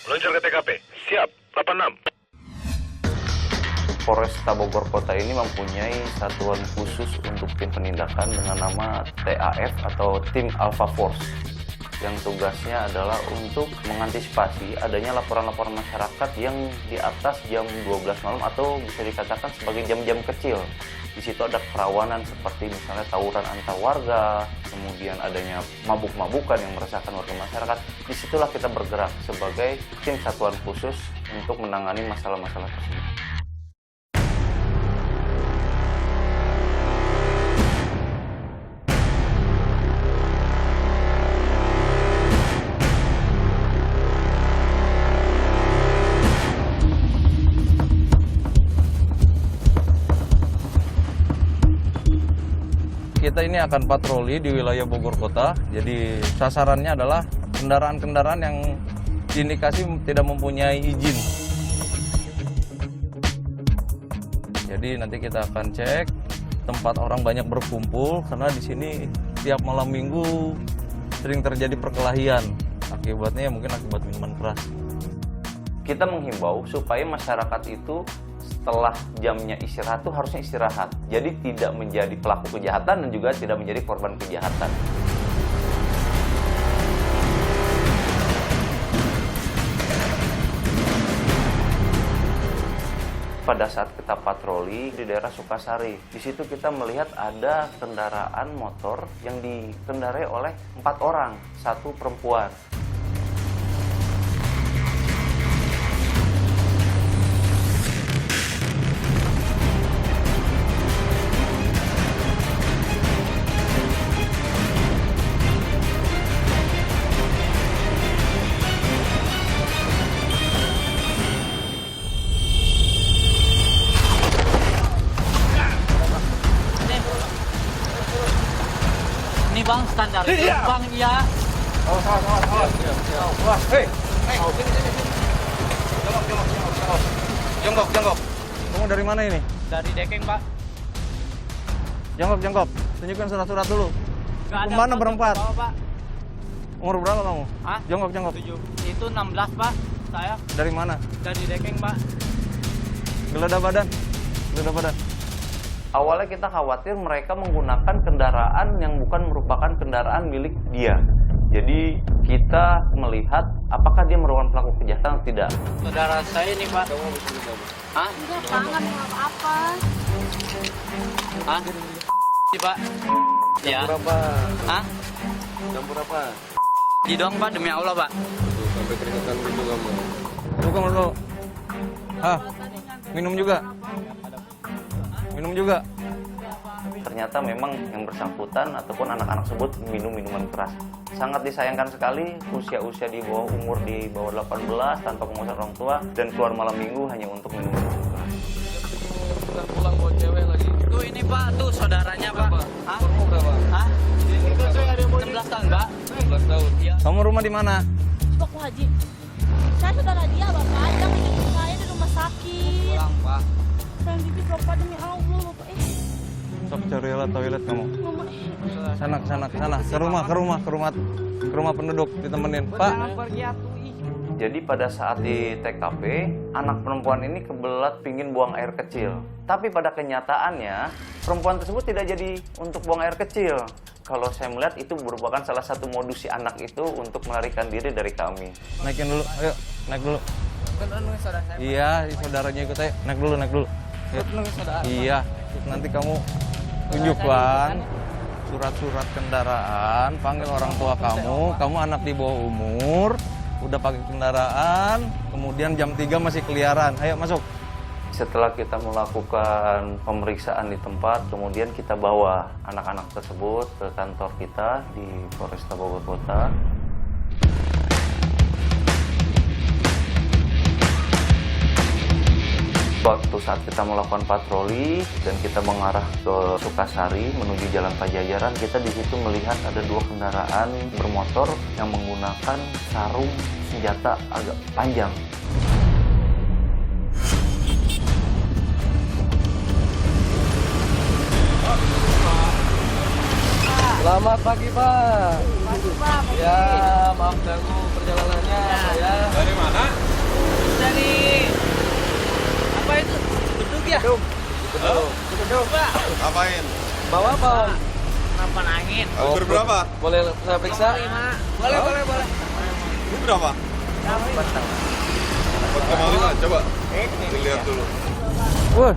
Meluncur ke TKP. Siap, 86. Polresta Bogor Kota ini mempunyai satuan khusus untuk tim penindakan dengan nama TAF atau Tim Alpha Force, yang tugasnya adalah untuk mengantisipasi adanya laporan-laporan masyarakat yang di atas jam 12 malam atau bisa dikatakan sebagai jam-jam kecil. Di situ ada kerawanan seperti misalnya tawuran antar warga, kemudian adanya mabuk-mabukan yang meresahkan warga masyarakat. Disitulah kita bergerak sebagai tim satuan khusus untuk menangani masalah-masalah tersebut. Kita ini akan patroli di wilayah Bogor Kota, jadi sasarannya adalah kendaraan-kendaraan yang diindikasi tidak mempunyai izin. Jadi nanti kita akan cek tempat orang banyak berkumpul, karena di sini tiap malam minggu sering terjadi perkelahian. Akibatnya mungkin akibat minuman keras. Kita menghimbau supaya masyarakat itu setelah jamnya istirahat itu harusnya istirahat. Jadi tidak menjadi pelaku kejahatan dan juga tidak menjadi korban kejahatan. Pada saat kita patroli di daerah Sukasari, di situ kita melihat ada kendaraan motor yang dikendarai oleh 4 orang, 1 perempuan. Ini bang standar, bang ya. Hei, Jonggok. Kamu dari mana ini? Dari Dekeng pak. Jonggok. Tunjukkan surat-surat dulu. Kemana berempat? Bawa, pak. Umur berapa kamu? Hah? Jonggok. Itu 16 pak. Saya Dari mana? dari Dekeng pak. Geledah badan. Awalnya kita khawatir mereka menggunakan kendaraan yang bukan merupakan kendaraan milik dia. Jadi kita melihat apakah dia merupakan pelaku kejahatan atau tidak. Saudara saya ini pak. Hah? Enggak, tangan nggak apa-apa. Hah? Ini pak. Ya. Berapa? Hah? Campur apa? Di doang pak demi Allah pak. Tuh, sampai keringetan gitu kamu. Dulu. Hah? Minum juga? Ternyata memang yang bersangkutan ataupun anak-anak tersebut minum minuman keras. Sangat disayangkan sekali usia-usia di bawah umur di bawah 18 tanpa penguasaan orang tua dan keluar malam minggu hanya untuk minum minuman keras. Kita pulang bawa cewek lagi. Tuh ini pak, tuh saudaranya pak. Hah? Umur berapa? Hah? 16 tahun pak. 16 tahun. Iya. Kamu rumah di mana? Pak Haji. Saya saudara dia, Bapak. Yang ingin saya di rumah sakit. Pulang pak. Sayang dikit, Bapak. Demi Allah, Bapak. Sok carilah toilet kamu. Mama. Sana. Ke rumah penduduk ditemenin. Pak. Pergi atuh ih. Jadi pada saat di TKP, anak perempuan ini kebelat pingin buang air kecil. Tapi pada kenyataannya, perempuan tersebut tidak jadi untuk buang air kecil. Kalau saya melihat itu merupakan salah satu modus si anak itu untuk melarikan diri dari kami. Naikin dulu, ayo, naik dulu. Beneran nih saudara saya. Iya, saudaranya ikut ayo, naik dulu. Ayo. Saudara. Iya, nanti kamu tunjukkan surat-surat kendaraan, panggil orang tua kamu anak di bawah umur, udah pakai kendaraan, kemudian jam 3 masih keliaran. Ayo masuk. Setelah kita melakukan pemeriksaan di tempat, kemudian kita bawa anak-anak tersebut ke kantor kita di Polresta Bogor Kota. Waktu saat kita melakukan patroli dan kita mengarah ke Sukasari menuju Jalan Pajajaran, kita di situ melihat ada 2 kendaraan bermotor yang menggunakan sarung senjata agak panjang. Selamat pagi, Pak. Pagi, Pak. Ya, maaf ganggu perjalanannya, Pak ya. Dari mana? Ngapain? Bawa apa om? Nampan angin. Oh, Berberapa? Boleh saya periksa? Boleh. Ini berapa? Buat kemana? Coba dilihat dulu. Wah,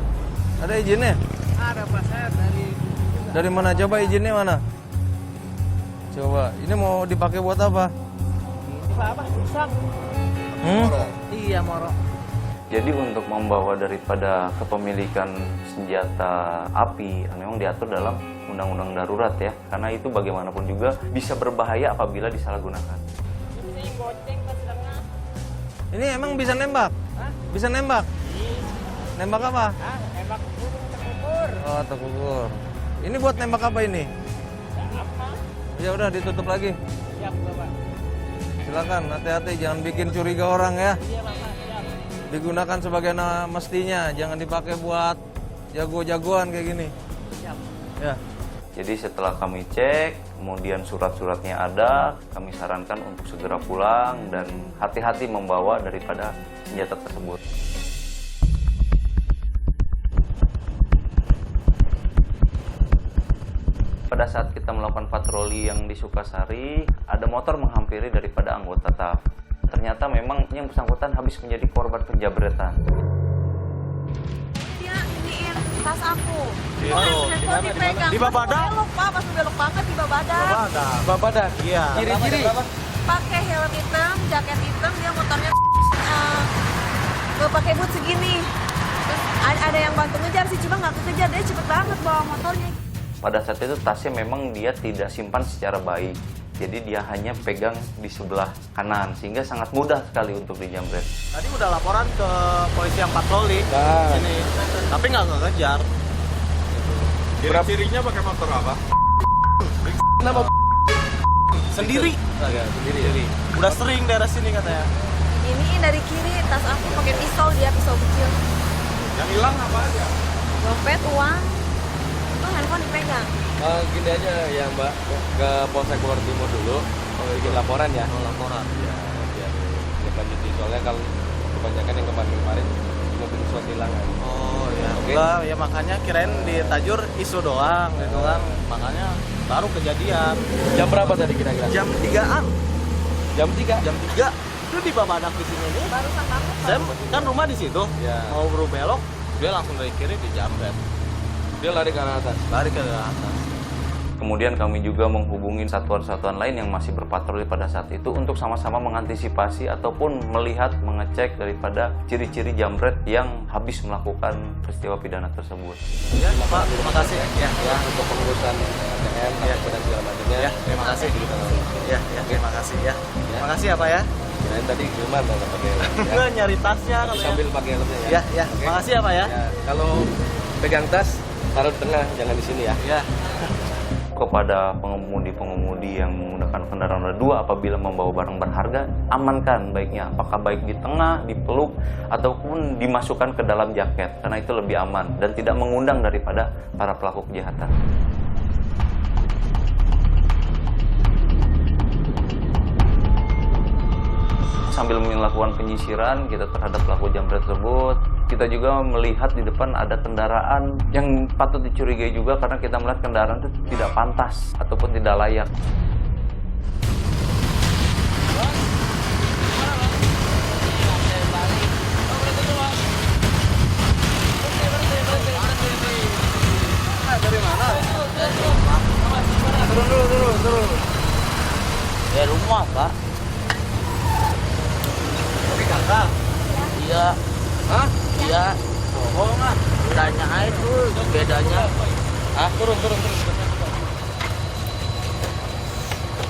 ada izinnya? Ada Pak, saya dari Dari mana? Coba izinnya mana? Coba, ini mau dipakai buat apa? apa? Rusak. Iya, Moro. Jadi untuk membawa daripada kepemilikan senjata api memang diatur dalam undang-undang darurat ya, karena itu bagaimanapun juga bisa berbahaya apabila disalahgunakan. Ini emang bisa nembak? Bisa nembak? Nembak apa? Nembak terkukur. Oh, terkukur. Ini buat nembak apa ini? Ya udah ditutup lagi. Siap, Bapak. Silakan, hati-hati jangan bikin curiga orang ya. Iya, Bapak. Siap. Digunakan sebagaimana mestinya, jangan dipakai buat jago-jagoan kayak gini. Siap. Ya. Jadi setelah kami cek, kemudian surat-suratnya ada, kami sarankan untuk segera pulang dan hati-hati membawa daripada senjata tersebut. Pada saat kita melakukan patroli yang di Sukasari, ada motor menghampiri daripada anggota TAF. Ternyata memang yang bersangkutan habis menjadi korban penjabretan. Dia iniin tas aku. Iya. Handphone dipegang. Di babadak? Pas belok Pak, pas belok banget di babadak. Bapak Iya. Ciri-ciri. Pakai helm hitam, jaket hitam, dia motornya pakai boot segini. Terus ada yang bantu ngejar sih, cuma nggak kekejar, dia cepet banget bawa motornya. Pada saat itu tasnya memang dia tidak simpan secara baik. Jadi dia hanya pegang di sebelah kanan sehingga sangat mudah sekali untuk dijamret. Tadi udah laporan ke polisi yang patroli ini, tapi nggak ngejar. Ciri-cirinya pakai motor apa? Kenapa? Sendiri. Sendiri. Udah sering daerah sini katanya. Ini dari kiri, tas aku pakai pisau, dia pisau kecil. Yang hilang apa aja? Dompet, uang, itu handphone dipegang. Gini aja ya Mbak, ke Polsek Keluar Timur dulu, bikin laporan ya. Laporan. Ya, biar lanjutin soalnya kalau kebanyakan yang kemarin cuma bikin surat hilangan. Oh ya. Oke. Enggak, ya makanya kirain di Tajur isu doang gitu kan. Makanya baru kejadian. Jam berapa tadi kira-kira? Jam 3-an. Jam 3. Jam 3 itu di Babadak di sini nih. Barusan banget. Saya kan rumah di situ. Ya. Mau belok, dia langsung dari kiri dijamret. Dia lari ke arah atas. Lari ke atas. Kemudian kami juga menghubungi satuan-satuan lain yang masih berpatroli pada saat itu untuk sama-sama mengantisipasi ataupun melihat, mengecek daripada ciri-ciri jambret yang habis melakukan peristiwa pidana tersebut. Ya, Pak, terima kasih. Ya, Ya, untuk pengurusan ATM, Ya. dan segala macamnya. Ya, terima kasih. Ya, terima kasih ya. Terima kasih ya, Pak ya. Kirain tadi gimana nggak pakai helm? Enggak nyari tasnya Tapi katanya. sambil pakai helmnya ya. Ya, ya. Oke. Makasih ya, Pak ya. Ya, kalau pegang tas taruh di tengah, jangan di sini ya. Ya. Kepada pengemudi-pengemudi yang menggunakan kendaraan roda 2 apabila membawa barang berharga, amankan baiknya. Apakah baik di tengah, di peluk, ataupun dimasukkan ke dalam jaket. Karena itu lebih aman dan tidak mengundang daripada para pelaku kejahatan. Sambil melakukan penyisiran kita terhadap pelaku jambret tersebut, kita juga melihat di depan ada kendaraan yang patut dicurigai juga karena kita melihat kendaraan itu tidak pantas ataupun tidak layak. Dari mana? Turun. Dari rumah, Pak. Tapi kakak. Iya. Hah? Iya. Bohong ah. Tanya aja tuh bedanya. Ah, turun.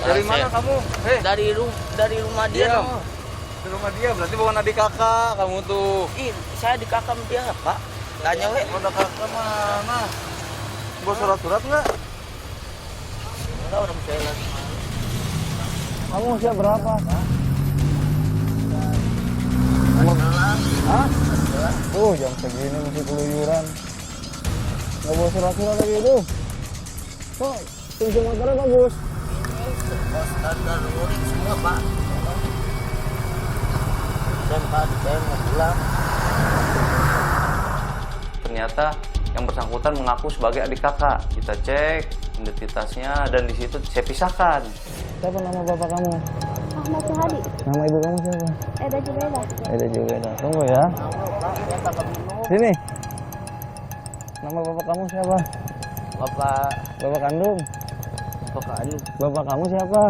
Dari mana kamu? Dari rumah dia Diam. dong. Di rumah dia, berarti bukan adik kakak kamu tuh. Ih, saya di kakak dia, Pak. Tanya we. Ada kakak mana? Bawa surat-surat nggak? Enggak, orang saya lagi. Kamu usia berapa? Hah? Jam segini masih keluyuran. Nggak bawa surat-surat lagi itu. Kok kunci motornya bagus? Pos standar murid semua, Pak. Saya mau pulang. Ternyata yang bersangkutan mengaku sebagai adik kakak. Kita cek identitasnya dan di situ saya pisahkan. Siapa nama bapak kamu? Ahmad Suhadi. Nama ibu kamu siapa? Eda Jubaida. Eda juga. Tunggu ya. Sini. Nama bapak kamu siapa? Bapak Bapak kandung. anu Bapak kamu siapa?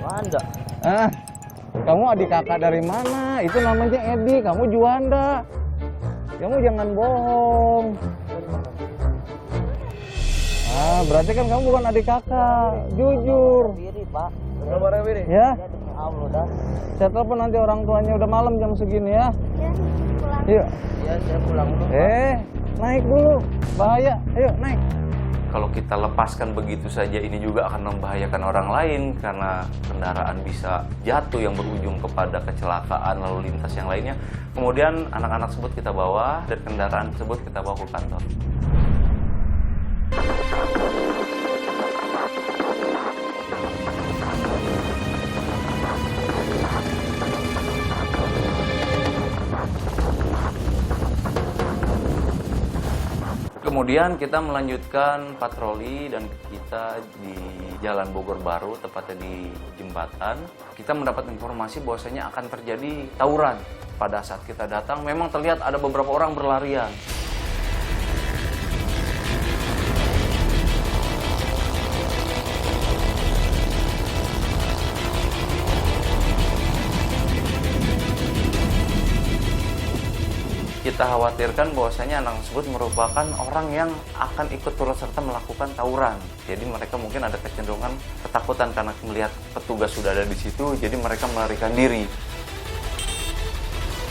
Wanda. Ah, kamu adik kakak dari mana? Itu namanya Edi, kamu Juanda. Kamu jangan bohong. Ah, berarti kan kamu bukan adik kakak. Jujur. Diri, Pak. Ya, Allah dah. saya telepon nanti orang tuanya, udah malam jam segini ya. Ya, pulang. Yuk. Ya, saya pulang dulu. Naik dulu. Bahaya. Ayo, naik. Kalau kita lepaskan begitu saja, ini juga akan membahayakan orang lain karena kendaraan bisa jatuh yang berujung kepada kecelakaan lalu lintas yang lainnya. Kemudian anak-anak tersebut kita bawa dan kendaraan tersebut kita bawa ke kantor. Kemudian kita melanjutkan patroli dan kita di Jalan Bogor Baru, tepatnya di jembatan. Kita mendapat informasi bahwasanya akan terjadi tawuran. Pada saat kita datang memang terlihat ada beberapa orang berlarian. Kita khawatirkan bahwasanya anak tersebut merupakan orang yang akan ikut turut serta melakukan tawuran. Jadi mereka mungkin ada kecenderungan ketakutan karena melihat petugas sudah ada di situ, jadi mereka melarikan diri.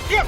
Diam.